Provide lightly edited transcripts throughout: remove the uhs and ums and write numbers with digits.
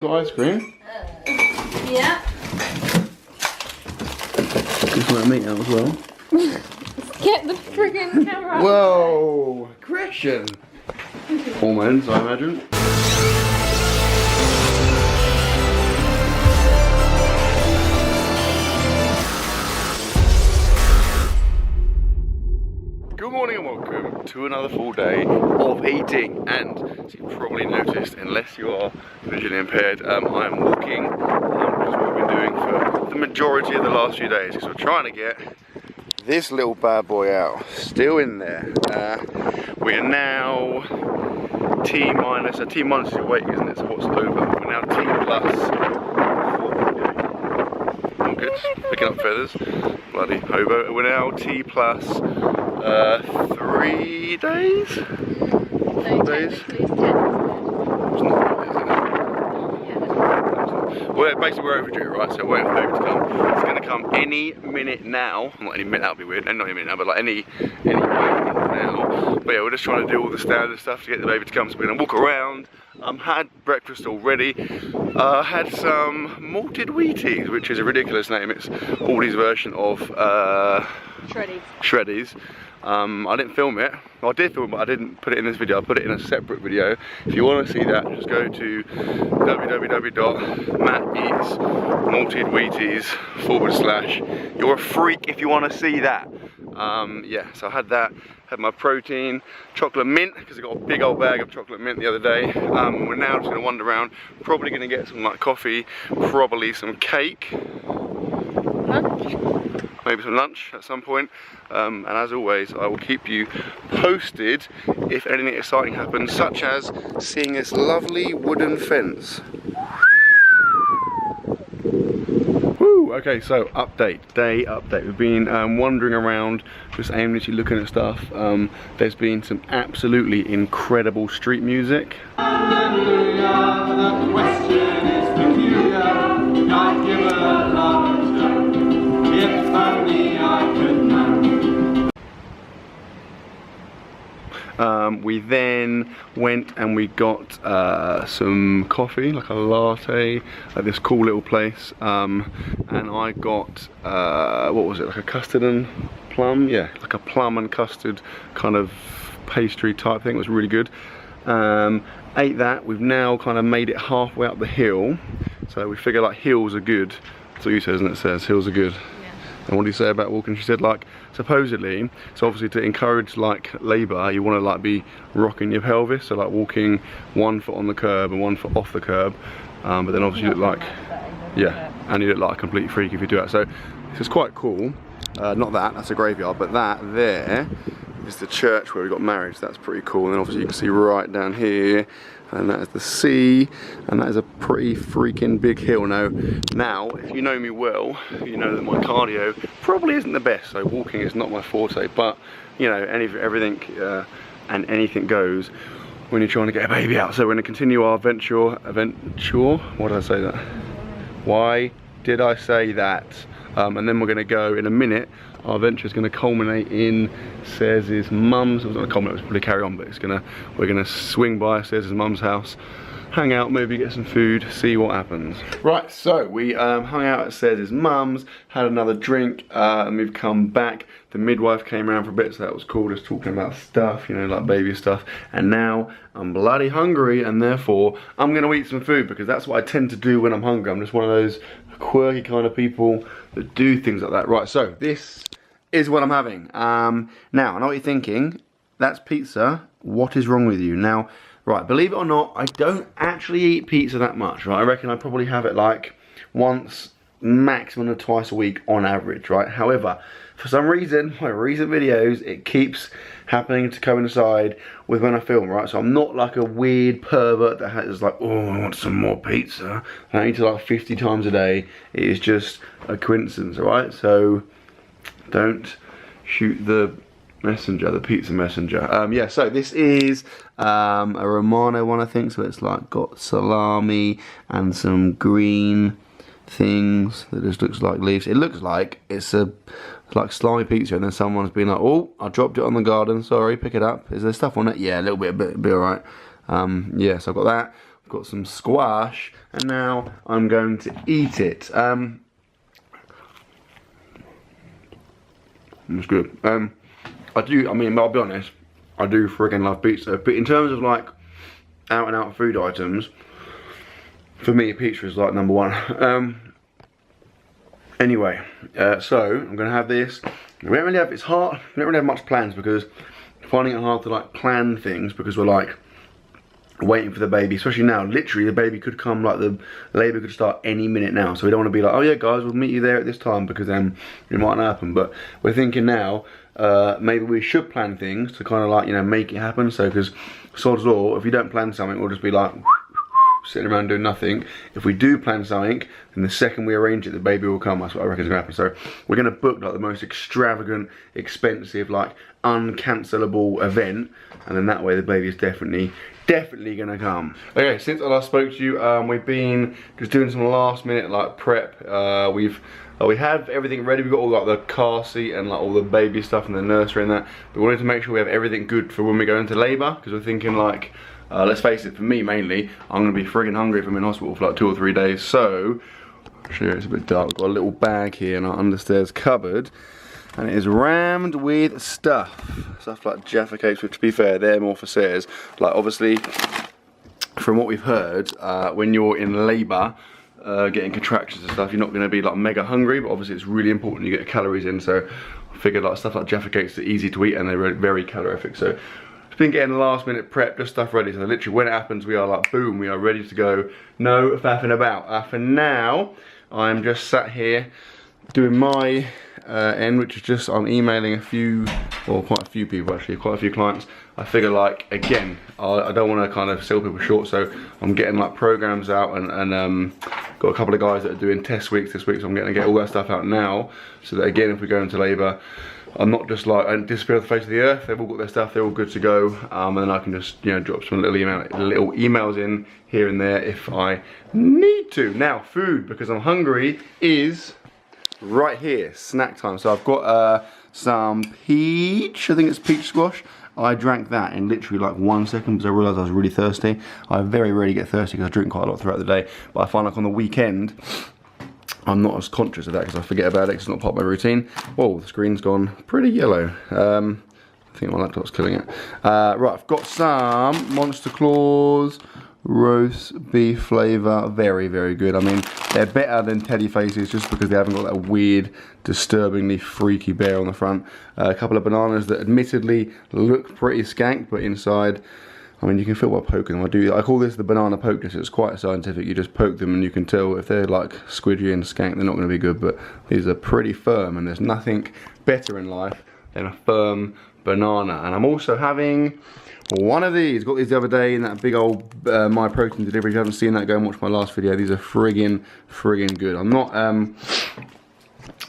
Ice cream? Yeah. Just let meat out as well. Get the friggin' camera. Whoa! Aggression! Hormones, I imagine. Good morning and welcome to another full day of eating, and as you probably noticed, unless you are visually impaired, I am walking, which is what we've been doing for the majority of the last few days, because we're trying to get this little bad boy out, still in there. We are now T minus, so T minus is your weight, isn't it? So what's over? We're now T plus. Oh good, picking up feathers, bloody hobo. We're now T plus 3 days? 4 days? It's 10. It's not really, is it? Well, basically we're overdue, right? So we're waiting for the baby to come. It's going to come any minute now. Not any minute, that would be weird. Not any minute now, but like any moment now. But yeah, we're just trying to do all the standard stuff to get the baby to come. So we're going to walk around. Had breakfast already. Had some malted Wheaties, which is a ridiculous name. It's Aldi's version of Shreddies. I didn't film it. Well, I did film it, but I didn't put it in this video. I put it in a separate video. If you want to see that, just go to www.matteesmaltedwheaties / you're a freak if you want to see that. Yeah, so I had that. Had my protein, chocolate mint, because I got a big old bag of chocolate mint the other day. We're now just going to wander around. Probably going to get some like coffee, probably some cake. Lunch? Maybe some lunch at some point, and as always I will keep you posted if anything exciting happens, such as seeing this lovely wooden fence. Woo! Okay, so day update. We've been wandering around, just aimlessly looking at stuff. There's been some absolutely incredible street music. The question is peculiar, not give a love. If only I could know. We then went and we got some coffee, like a latte, at this cool little place. And I got, what was it, like a custard and plum? Yeah, like a plum and custard kind of pastry type thing. It was really good. Ate that. We've now kind of made it halfway up the hill. So we figure like hills are good. That's what you said, isn't it? It says hills are good. And what do you say about walking? She said like, supposedly, so obviously to encourage like labour, you want to like be rocking your pelvis, so like walking 1 foot on the curb and 1 foot off the curb, but then obviously you look like, yeah, and you look like a complete freak if you do that. So this is quite cool. Not that, that's a graveyard, but that there is the church where we got married, so that's pretty cool. And then obviously you can see right down here, and that is the sea, and that is a pretty freaking big hill. Now, if you know me well, you know that my cardio probably isn't the best, so walking is not my forte, but you know, everything and anything goes when you're trying to get a baby out. So we're going to continue our venture, why did I say that? Why did I say that? And then we're going to go in a minute. Our venture is going to culminate in Sez's mum's. It's not going to culminate, it's probably carry on, but we're going to swing by Sez's mum's house, hang out, maybe get some food, see what happens. Right, so we hung out at Sez's mum's, had another drink, and we've come back. The midwife came around for a bit, so that was cool, just talking about stuff, you know, like baby stuff. And now I'm bloody hungry, and therefore I'm going to eat some food, because that's what I tend to do when I'm hungry. I'm just one of those quirky kind of people that do things like that. Right, so this is what I'm having. Now, I know what you're thinking. That's pizza. What is wrong with you? Now, right, believe it or not, I don't actually eat pizza that much, right? I reckon I probably have it like once, maximum of twice a week on average, right? However, for some reason, my recent videos, it keeps happening to coincide with when I film, right? So I'm not like a weird pervert that has like, oh, I want some more pizza. I eat it like 50 times a day. It is just a coincidence, all right? So don't shoot the messenger, the pizza messenger. Yeah, so this is a Romano one, I think. So it's like got salami and some green things that just looks like leaves. It looks like it's like slimy pizza, and then someone's been like, oh, I dropped it on the garden, sorry, pick it up. Is there stuff on it? Yeah, a little bit alright. Yeah, so I've got that. got some squash, and now I'm going to eat it. It's good. I mean, I'll be honest, I do friggin' love pizza, but in terms of like out and out food items, for me pizza is like number one. Anyway, so I'm gonna have this. We don't really have, it's hard, we don't really have much plans because finding it hard to like plan things because we're like waiting for the baby, especially now. Literally the baby could come, like the labour could start any minute now, so we don't want to be like, oh yeah guys, we'll meet you there at this time, because then it might not happen. But we're thinking now, maybe we should plan things to kind of like, you know, make it happen. So because sod's law, if you don't plan something, we'll just be like sitting around doing nothing. If we do plan something, then the second we arrange it, the baby will come. That's what I reckon is going to happen. So we're going to book like the most extravagant, expensive, like uncancelable event, and then that way the baby is definitely gonna come. Okay, since I last spoke to you, we've been just doing some last minute like prep. We have everything ready. We've got all like the car seat and like all the baby stuff in the nursery and that. But we wanted to make sure we have everything good for when we go into labour, because we're thinking like, let's face it, for me mainly, I'm gonna be friggin' hungry if I'm in hospital for like 2 or 3 days. So, sure, it's a bit dark. We've got a little bag here in our understairs cupboard, and it is rammed with stuff like Jaffa cakes, which to be fair, they're more for Sarah's. Like obviously, from what we've heard, when you're in labour, getting contractions and stuff, you're not going to be like mega hungry, but obviously it's really important you get calories in. So I figured like stuff like Jaffa cakes are easy to eat and they're very calorific. So it's been getting last minute prep, just stuff ready. So literally when it happens, we are like boom, we are ready to go. No faffing about. For now, I'm just sat here doing my end, which is just I'm emailing a few, or quite a few people actually, quite a few clients. I figure like, again, I don't want to kind of sell people short, so I'm getting like programs out and got a couple of guys that are doing test weeks this week, so I'm getting to get all that stuff out now, so that again, if we go into labour, I'm not just like, I disappear off the face of the earth. They've all got their stuff, they're all good to go, and then I can just, you know, drop some little emails in here and there if I need to. Now, food, because I'm hungry, is right here, snack time. So I've got some peach, I think it's peach squash. I drank that in literally like 1 second because I realised I was really thirsty. I very rarely get thirsty because I drink quite a lot throughout the day, but I find like on the weekend I'm not as conscious of that because I forget about it because it's not part of my routine. Whoa, the screen's gone pretty yellow. I think my laptop's killing it. Right, I've got some Monster Claws roast beef flavour, very good. I mean, they're better than Teddy Faces just because they haven't got that weird, disturbingly freaky bear on the front. A couple of bananas that admittedly look pretty skank, but inside, I mean, you can feel by poking them. I call this the banana poke test. It's quite scientific. You just poke them and you can tell if they're like squidgy and skank, they're not going to be good, but these are pretty firm, and there's nothing better in life than a firm banana. And I'm also having one of these. Got these the other day in that big old My Protein delivery. If you haven't seen that, go and watch my last video. These are friggin' good. I'm not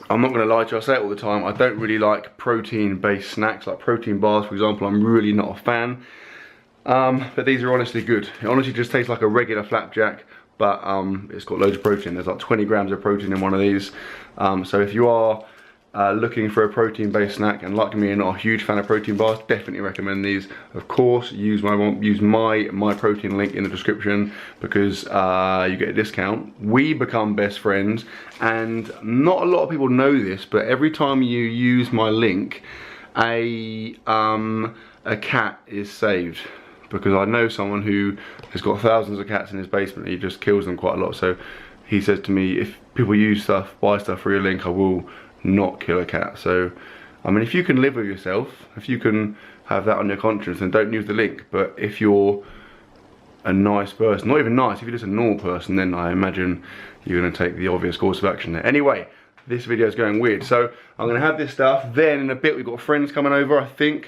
gonna lie to you, I say it all the time, I don't really like protein based snacks, like protein bars for example. I'm really not a fan, but these are honestly good. It honestly just tastes like a regular flapjack, but it's got loads of protein. There's like 20 grams of protein in one of these. So if you are looking for a protein based snack, and like me, you're not a huge fan of protein bars, definitely recommend these. Of course, use my protein link in the description because you get a discount. We become best friends, and not a lot of people know this, but every time you use my link, a cat is saved, because I know someone who has got thousands of cats in his basement. He just kills them quite a lot. So he says to me, if people buy stuff for your link, I will not kill a cat. So I mean, if you can live with yourself, if you can have that on your conscience, then don't use the link. But if you're a nice person, not even nice, if you're just a normal person, then I imagine you're going to take the obvious course of action there. Anyway, this video is going weird, so I'm going to have this stuff. Then in a bit we've got friends coming over, I think.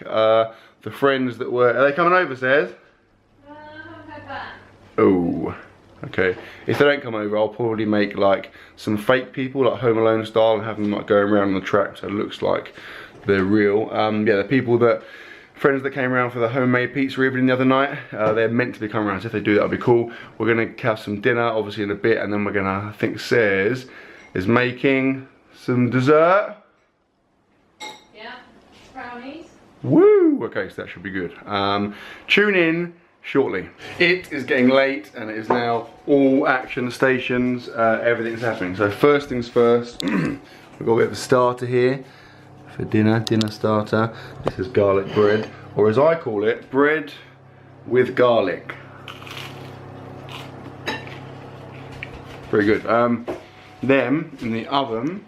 The friends that were, are they coming over, Says? Oh, okay. If they don't come over, I'll probably make like some fake people, like Home Alone style, and have them like going around on the track so it looks like they're real. Yeah, the people friends that came around for the homemade pizza evening the other night, they're meant to be coming around, so if they do that'll be cool. We're gonna have some dinner obviously in a bit, and then we're gonna, I think Says is making some dessert. Yeah, brownies. Woo! Okay, so that should be good. Tune in shortly. It is getting late and it is now all action stations, everything's happening. So first things first, we've got a bit of a starter here for dinner starter. This is garlic bread, or as I call it, bread with garlic. Very good. Then in the oven,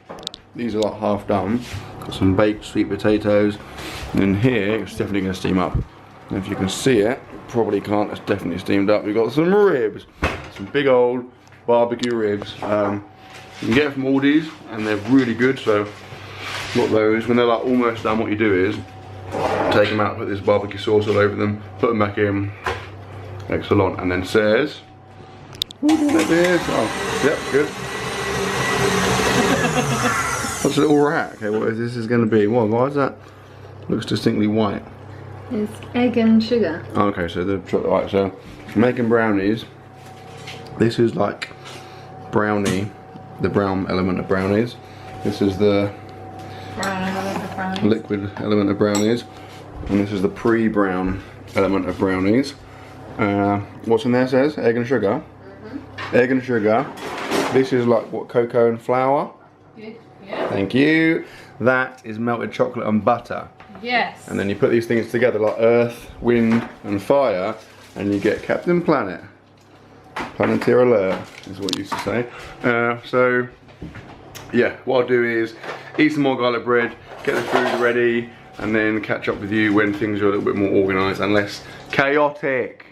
these are like half done. Got some baked sweet potatoes, and in here it's definitely going to steam up. And if you can see it, probably can't. It's definitely steamed up. We've got some ribs, some big old barbecue ribs. You can get them from Aldi's, and they're really good. So, got those. When they're like almost done, what you do is take them out, put this barbecue sauce all over them, put them back in. Excellent. And then says, oh, yep, good. What's a little rat? Okay, what is this is going to be? What? Why is that? Looks distinctly white. It's egg and sugar. Okay, so the right. So making brownies. This is like brownie, the brown element of brownies. This is the Brown element of brownies. Liquid element of brownies, and this is the pre-brown element of brownies. What's in there says egg and sugar. Egg and sugar. This is like what, cocoa and flour. Yeah. Thank you. That is melted chocolate and butter. Yes. And then you put these things together like earth, wind and fire, and you get Captain Planet. Planeteer alert is what you used to say. So yeah, what I'll do is eat some more garlic bread, get the food ready, and then catch up with you when things are a little bit more organised and less chaotic.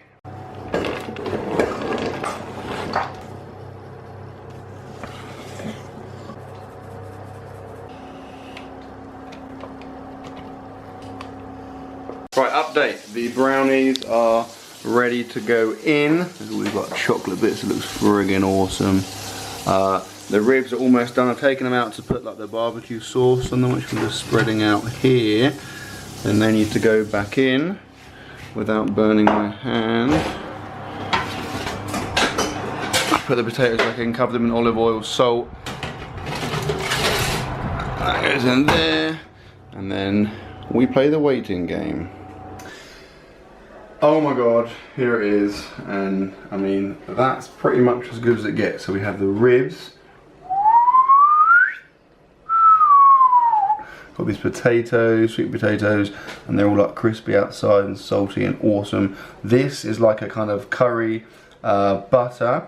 Right, update. The brownies are ready to go in. We've got chocolate bits, it looks friggin' awesome. The ribs are almost done. I've taken them out to put like the barbecue sauce on them, which I'm just spreading out here. And they need to go back in without burning my hand. Put the potatoes back in, cover them in olive oil, salt. That goes in there. And then we play the waiting game. Oh my god, here it is, and I mean, that's pretty much as good as it gets. So we have the ribs, got these potatoes, sweet potatoes, and they're all like crispy outside and salty and awesome. This is like a kind of curry butter.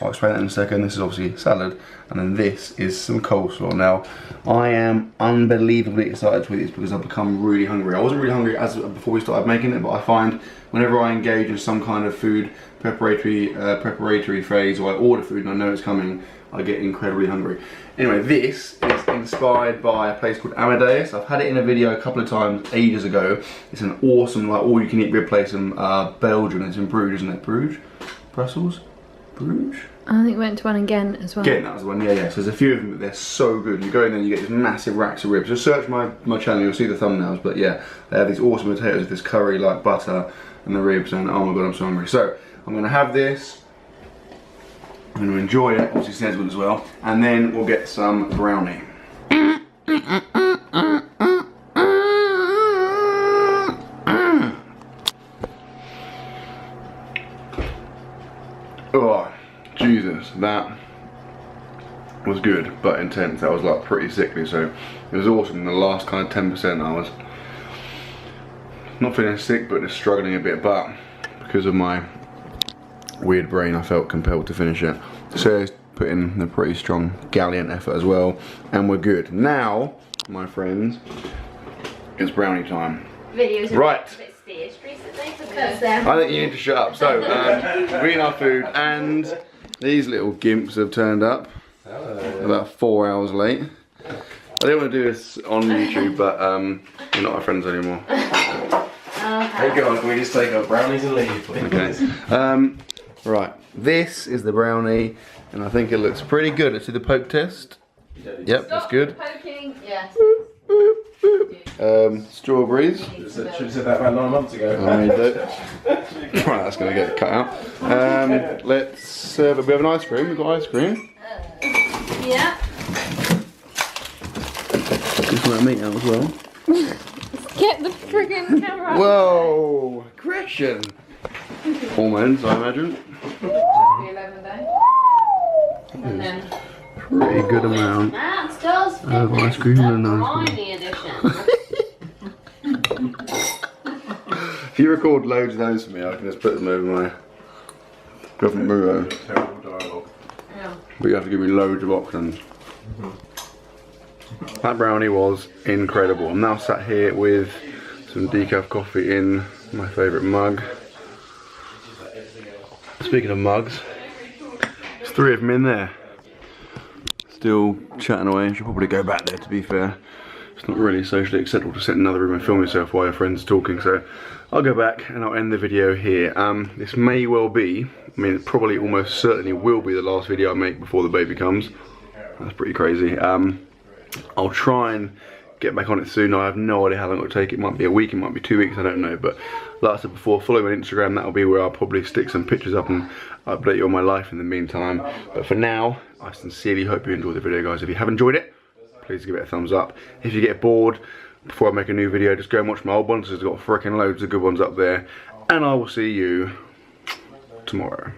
I'll explain that in a second. This is obviously salad, and then this is some coleslaw. Now, I am unbelievably excited to eat this because I've become really hungry. I wasn't really hungry before we started making it, but I find whenever I engage in some kind of food preparatory phase, or I order food and I know it's coming, I get incredibly hungry. Anyway, this is inspired by a place called Mattdoesfitness. I've had it in a video a couple of times ages ago. It's an awesome, like, all-you-can-eat rib place in Belgium. It's in Bruges, isn't it? Bruges? Brussels? Bruges? I think we went to one again as well. Again, that was the one, yeah. So there's a few of them, but they're so good. You go in there and you get these massive racks of ribs. Just search my channel, you'll see the thumbnails. But yeah, they have these awesome potatoes with this curry, like butter, and the ribs, and oh my god, I'm so hungry. So, I'm gonna have this. I'm gonna enjoy it, obviously Snez will as well. And then we'll get some brownie. Oh, Jesus, that was good, but intense. That was like pretty sickly, so it was awesome. In the last kind of 10% I was not feeling sick, but just struggling a bit, but because of my weird brain, I felt compelled to finish it. So put in a pretty strong gallant effort as well, and we're good. Now, my friends, it's brownie time. Videos right. A bit staged recently because I think you need to shut up. So, we're eating our food, and these little gimps have turned up. Hello. About 4 hours late. I didn't want to do this on YouTube, but we're not our friends anymore. Hey guys, can we just take our brownies and leave, please? Okay. Right, this is the brownie, and I think it looks pretty good. Let's do the poke test. Yep, that's good. Poking, yes. Strawberries. Should have said that about 9 months ago. I made that. Right, that's going to get cut out. Let's serve it. We have an ice cream. We've got ice cream. Yeah. Just want to meat out as well. Get the friggin' camera. Whoa! Aggression! almonds, I imagine. The 11 day. And then Pretty good amount of ice cream and ice cream. If you record loads of those for me, I can just put them over my government bureau. Terrible dialogue. yeah. But you have to give me loads of options. That brownie was incredible. I'm now sat here with some decaf coffee in my favourite mug. Speaking of mugs, there's 3 of them in there. Still chatting away. I should probably go back there, to be fair. It's not really socially acceptable to sit in another room and film yourself while your friend's talking, so I'll go back and I'll end the video here. This may well be, I mean it probably almost certainly will be the last video I make before the baby comes. That's pretty crazy. I'll try and get back on it soon. I have no idea how long it will take. It might be a week, it might be 2 weeks, I don't know. But like I said before, follow me on Instagram. That'll be where I'll probably stick some pictures up and update you on my life in the meantime. But for now, I sincerely hope you enjoyed the video, guys. If you have enjoyed it, please give it a thumbs up. If you get bored before I make a new video, just go and watch my old ones. There's got freaking loads of good ones up there. And I will see you tomorrow.